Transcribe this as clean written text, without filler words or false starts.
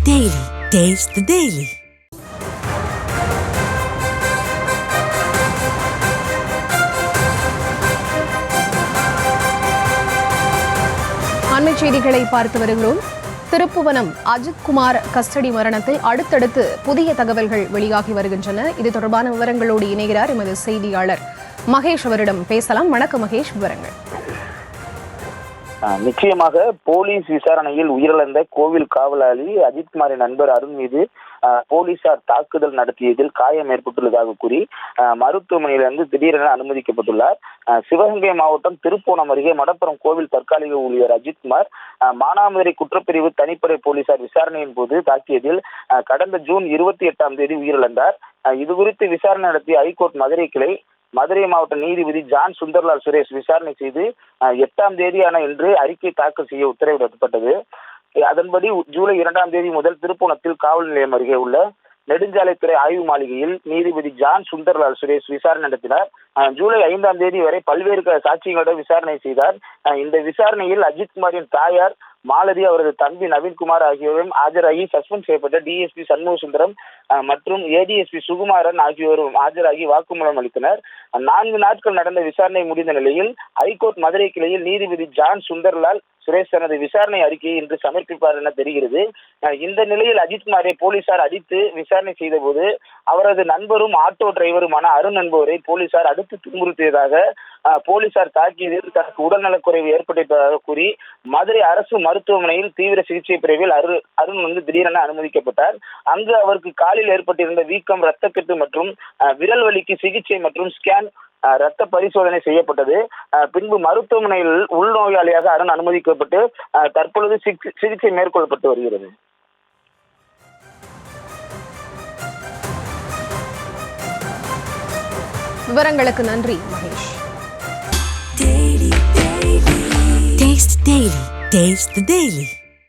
Daily. Taste the Daily. அண்மைச் செய்திகளை பார்த்து வருகிறோம். திருப்புவனம் அஜித்குமார் கஸ்டடி மரணத்தில் அடுத்தடுத்து புதிய தகவல்கள் வெளியாகி வருகின்றன. இது தொடர்பான விவரங்களோடு இணைகிறார் எமது செய்தியாளர் மகேஷ். அவரிடம் பேசலாம். வணக்கம் மகேஷ், விவரங்கள். நிச்சயமாக போலீஸ் விசாரணையில் உயிரிழந்த கோவில் காவலாளி அஜித்குமாரின் நண்பர் அருண் மீது போலீசார் தாக்குதல் நடத்தியதில் காயம் ஏற்பட்டுள்ளதாக கூறி மருத்துவமனையிலிருந்து திடீரென அனுமதிக்கப்பட்டுள்ளார். சிவகங்கை மாவட்டம் திருப்போணம் அருகே மடப்புறம் கோவில் தற்காலிக ஊழியர் அஜித்குமார் மானாமதுரை குற்றப்பிரிவு தனிப்படை போலீசார் விசாரணையின் போது தாக்கியதில் கடந்த ஜூன் 28ஆம் தேதி உயிரிழந்தார். இதுகுறித்து விசாரணை நடத்திய ஐகோர்ட் மதுரை கிளை மதுரை மாவட்ட நீதிபதி ஜான் சுந்தர்லால் சுரேஷ் விசாரணை செய்து 8ஆம் தேதியான இன்று அறிக்கை தாக்கல் செய்ய உத்தரவிடப்பட்டது. அதன்படி ஜூலை 2ஆம் தேதி முதல் திருப்போணத்தில் காவல் நிலையம் அருகே உள்ள நெடுஞ்சாலைத்துறை ஆய்வு மாளிகையில் நீதிபதி ஜான் சுந்தர்லால் சுரேஷ் விசாரணை நடத்தினார். ஜூலை 5ஆம் தேதி வரை பல்வேறு சாட்சிகளுடன் விசாரணை செய்தார். இந்த விசாரணையில் அஜித்குமாரின் தாயார் மாலதி, அவரது தம்பி நவீன்குமார் ஆகியோரும் ஆஜராகி சஸ்பெண்ட் செய்யப்பட்ட டிஎஸ்பி சண்முக சுந்தரம் மற்றும் ஏடிஎஸ்பி சுகுமாரன் ஆகியோரும் ஆஜராகி வாக்குமூலம் அளித்தனர். 4 நாட்கள் நடந்த விசாரணை முடிந்த நிலையில் ஐகோர்ட் மதுரை கிளையில் நீதிபதி ஜான் சுந்தர்லால் சுரேஷ் தனது விசாரணை அறிக்கையை இன்று சமர்ப்பிப்பார் என தெரிகிறது. இந்த நிலையில் அஜித்குமாரை போலீசார் அடித்து விசாரணை செய்த போது அவரது நண்பரும் ஆட்டோ டிரைவருமான அருண் என்பவரை போலீசார் அடுத்து துன்புறுத்தியதாக போலீசார் தாக்கியதில் தனக்கு உடல்நலக்குறைவு ஏற்பட்டதாக கூறி மதுரை அரசு மருத்துவமனையில் தீவிர சிகிச்சை பிரிவில் அருண் திடீரென அனுமதிக்கப்பட்டார். அங்கு அவருக்கு காலில் ஏற்பட்டிருந்த வீக்கம், இரத்தக்கட்டு மற்றும் விரல் வலிக்கு சிகிச்சை மற்றும் ஸ்கேன் இரத்த பரிசோதனை செய்யப்பட்டது. பின்பு மருத்துவமனையில் உள்நோயாளியாக அருண் அனுமதிக்கப்பட்டு தற்பொழுது சிகிச்சை மேற்கொள்ளப்பட்டு வருகிறது. விவரங்களுக்கு நன்றி மகேஷ். Taste the Daily.